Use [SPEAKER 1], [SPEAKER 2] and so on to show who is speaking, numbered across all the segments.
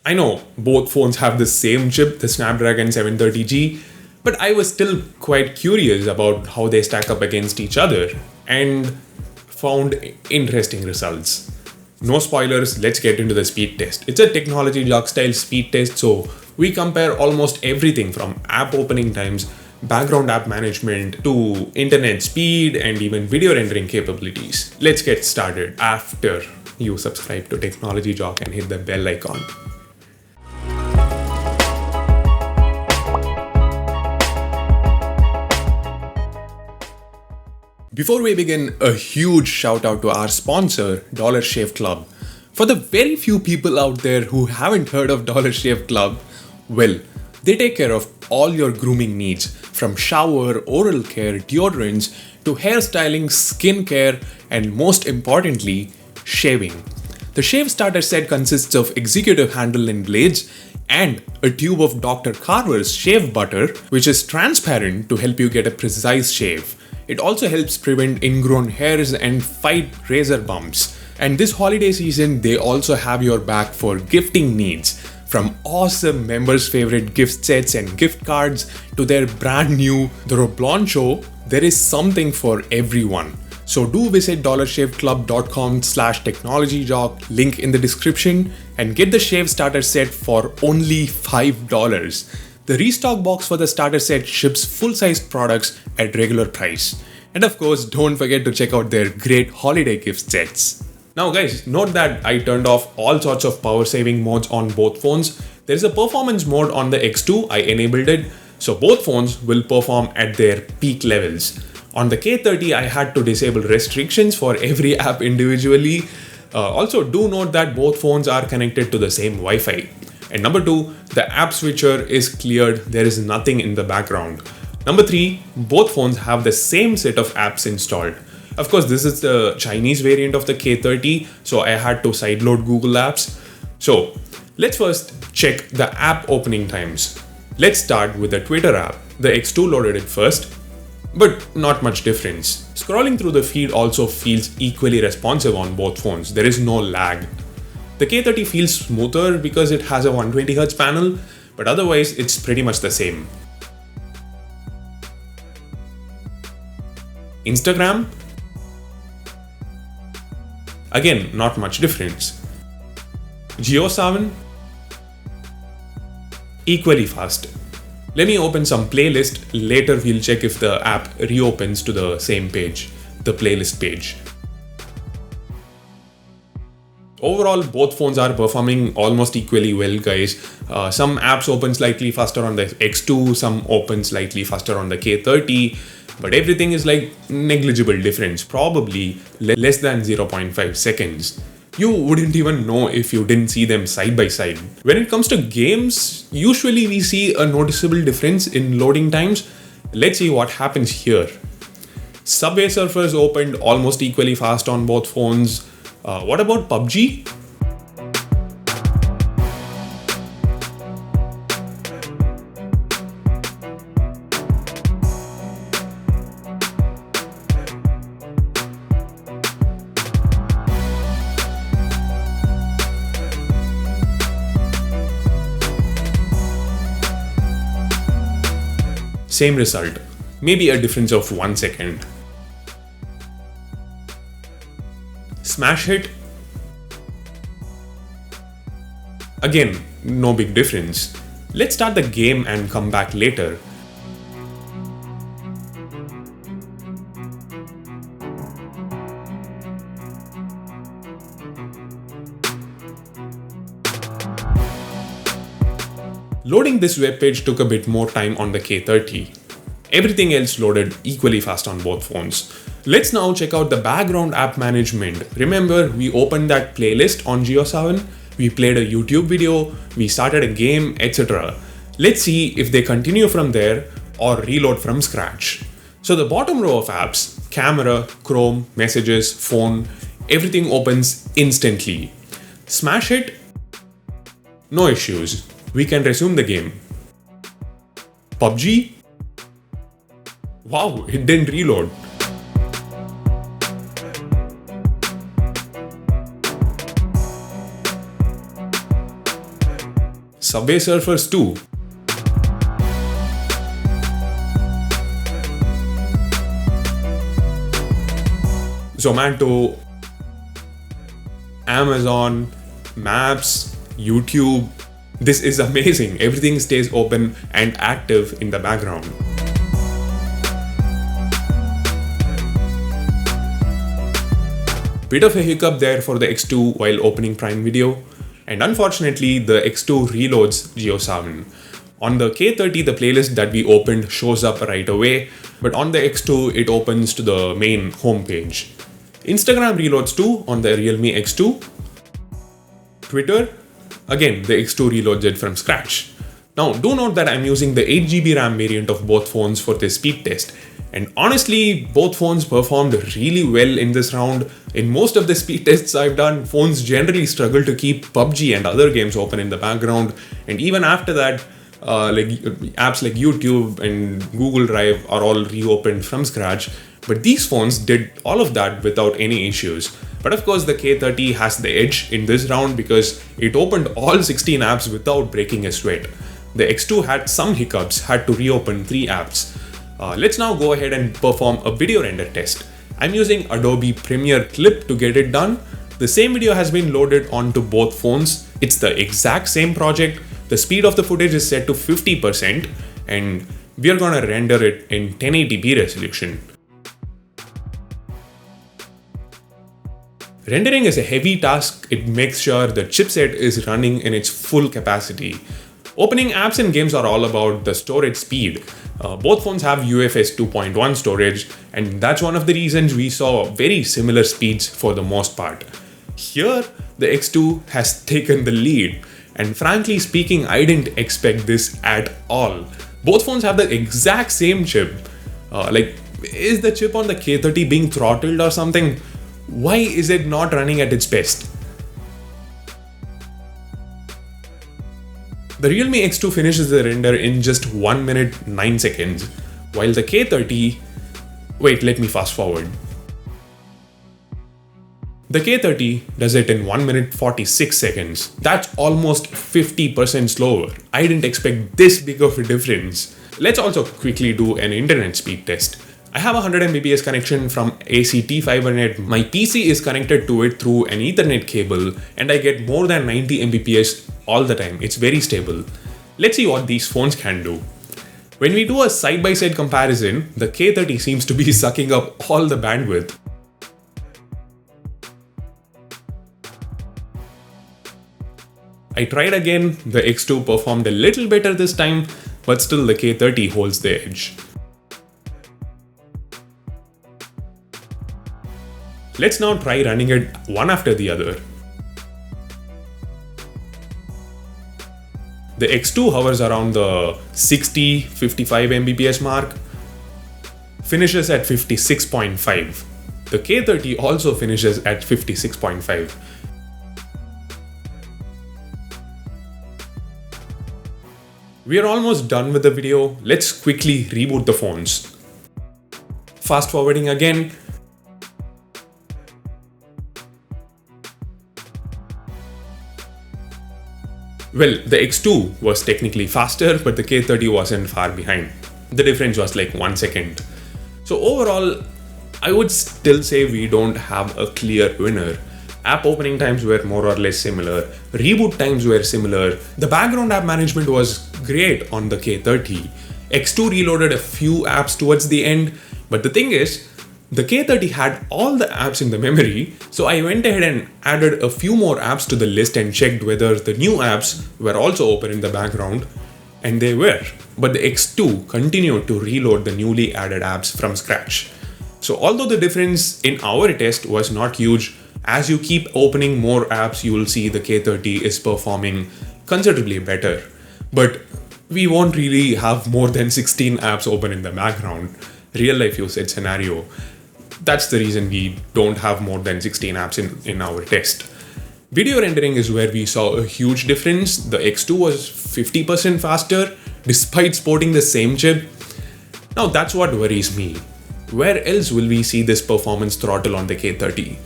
[SPEAKER 1] I know both phones have the same chip, the Snapdragon 730G, but I was still quite curious about how they stack up against each other and found interesting results. No spoilers, let's get into the speed test. It's a technology log style speed test, so we compare almost everything from app opening times, background app management, to internet speed, and even video rendering capabilities. Let's get started after you subscribe to Technology Jock and hit the bell icon. Before we begin, a huge shout out to our sponsor, Dollar Shave Club. For the very few people out there who haven't heard of Dollar Shave Club, well, they take care of all your grooming needs, from shower, oral care, deodorants, to hairstyling, skin care, and most importantly, shaving. The shave starter set consists of executive handle and blades and a tube of Dr. Carver's shave butter, which is transparent to help you get a precise shave. It also helps prevent ingrown hairs and fight razor bumps. And this holiday season, they also have your back for gifting needs. From awesome members' favorite gift sets and gift cards to their brand new The Robloncho, there is something for everyone. So do visit dollarshaveclub.com/technologyjock, link in the description, and get the shave starter set for only $5. The restock box for the starter set ships full-sized products at regular price. And of course, don't forget to check out their great holiday gift sets. Now guys, note that I turned off all sorts of power saving modes on both phones. There is a performance mode on the X2, I enabled it, so both phones will perform at their peak levels. On the K30, I had to disable restrictions for every app individually. Also, do note that both phones are connected to the same Wi-Fi. And number 2, the app switcher is cleared, there is nothing in the background. Number 3, both phones have the same set of apps installed. Of course, this is the Chinese variant of the K30, so I had to sideload Google Apps. So, let's first check the app opening times. Let's start with the Twitter app. The X2 loaded it first, but not much difference. Scrolling through the feed also feels equally responsive on both phones, there is no lag. The K30 feels smoother because it has a 120Hz panel, but otherwise it's pretty much the same. Instagram? Again, not much difference. JioSaavn? Equally fast. Let me open some playlist, later we'll check if the app reopens to the same page, the playlist page. Overall, both phones are performing almost equally well, guys. Some apps open slightly faster on the X2, some open slightly faster on the K30, but everything is like negligible difference, probably less than 0.5 seconds. You wouldn't even know if you didn't see them side by side. When it comes to games, usually we see a noticeable difference in loading times. Let's see what happens here. Subway Surfers opened almost equally fast on both phones. What about PUBG? Same result, maybe a difference of 1 second. Smash hit? Again, no big difference. Let's start the game and come back later. Loading this web page took a bit more time on the K30. Everything else loaded equally fast on both phones. Let's now check out the background app management. Remember, we opened that playlist on JioSaavn, we played a YouTube video, we started a game, etc. Let's see if they continue from there or reload from scratch. So the bottom row of apps, camera, Chrome, messages, phone, everything opens instantly. Smash it? No issues. We can resume the game. PUBG? Wow, it didn't reload. Subway Surfers 2, Zomato, Amazon, Maps, YouTube. This is amazing. Everything stays open and active in the background. Bit of a hiccup there for the X2 while opening Prime Video, and unfortunately the X2 reloads JioSaavn. On the K30 the playlist that we opened shows up right away, but on the X2 it opens to the main home page. Instagram reloads too on the Realme X2. Twitter, again the X2 reloads it from scratch. Now do note that I'm using the 8GB RAM variant of both phones for this speed test. And honestly, both phones performed really well in this round. In most of the speed tests I've done, phones generally struggle to keep PUBG and other games open in the background. And even after that, apps like YouTube and Google Drive are all reopened from scratch. But these phones did all of that without any issues. But of course, the K30 has the edge in this round because it opened all 16 apps without breaking a sweat. The X2 had some hiccups, had to reopen 3 apps. Let's now go ahead and perform a video render test. I'm using Adobe Premiere Clip to get it done. The same video has been loaded onto both phones. It's the exact same project. The speed of the footage is set to 50% and we are gonna render it in 1080p resolution. Rendering is a heavy task. It makes sure the chipset is running in its full capacity. Opening apps and games are all about the storage speed. Both phones have UFS 2.1 storage, and that's one of the reasons we saw very similar speeds for the most part. Here, the X2 has taken the lead, and frankly speaking, I didn't expect this at all. Both phones have the exact same chip. Is the chip on the K30 being throttled or something? Why is it not running at its best? The Realme X2 finishes the render in just 1 minute 9 seconds, while the K30... Wait, let me fast forward. The K30 does it in 1 minute 46 seconds. That's almost 50% slower. I didn't expect this big of a difference. Let's also quickly do an internet speed test. I have a 100 Mbps connection from ACT FiberNet. My PC is connected to it through an Ethernet cable and I get more than 90 Mbps all the time. It's very stable. Let's see what these phones can do. When we do a side-by-side comparison, the K30 seems to be sucking up all the bandwidth. I tried again, the X2 performed a little better this time, but still the K30 holds the edge. Let's now try running it one after the other. The X2 hovers around the 60-55 Mbps mark, finishes at 56.5. The K30 also finishes at 56.5. We are almost done with the video. Let's quickly reboot the phones. Fast forwarding again. Well, the X2 was technically faster, but the K30 wasn't far behind. The difference was like 1 second. So overall, I would still say we don't have a clear winner. App opening times were more or less similar. Reboot times were similar. The background app management was great on the K30. X2 reloaded a few apps towards the end, but the thing is, the K30 had all the apps in the memory, so I went ahead and added a few more apps to the list and checked whether the new apps were also open in the background, and they were. But the X2 continued to reload the newly added apps from scratch. So although the difference in our test was not huge, as you keep opening more apps, you will see the K30 is performing considerably better. But we won't really have more than 16 apps open in the background. Real life usage scenario. That's the reason we don't have more than 16 apps in our test. Video rendering is where we saw a huge difference. The X2 was 50% faster despite sporting the same chip. Now that's what worries me. Where else will we see this performance throttle on the K30?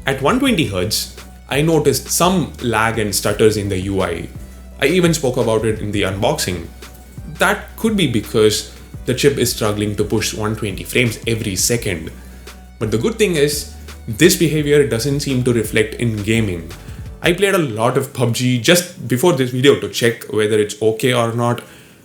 [SPEAKER 1] At 120Hz, I noticed some lag and stutters in the UI. I even spoke about it in the unboxing. That could be because the chip is struggling to push 120 frames every second. But the good thing is, this behavior doesn't seem to reflect in gaming. I played a lot of PUBG just before this video to check whether it's okay or not,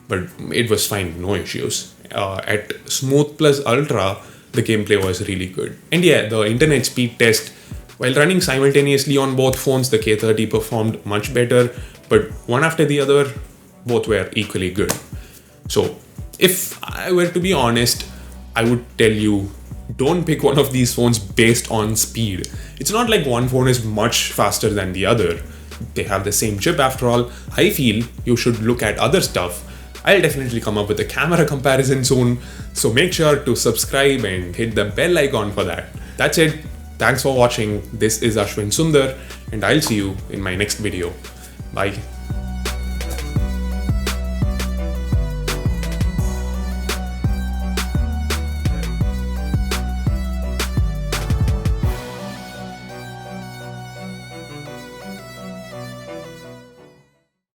[SPEAKER 1] but it was fine, no issues. At Smooth Plus Ultra, the gameplay was really good. And yeah, the internet speed test, while running simultaneously on both phones, the K30 performed much better, but one after the other, both were equally good. So, if I were to be honest, I would tell you, don't pick one of these phones based on speed. It's not like one phone is much faster than the other. They have the same chip after all. I feel you should look at other stuff. I'll definitely come up with a camera comparison soon, so make sure to subscribe and hit the bell icon for that. That's it. Thanks for watching. This is Ashwin Sundar, and I'll see you in my next video. Bye.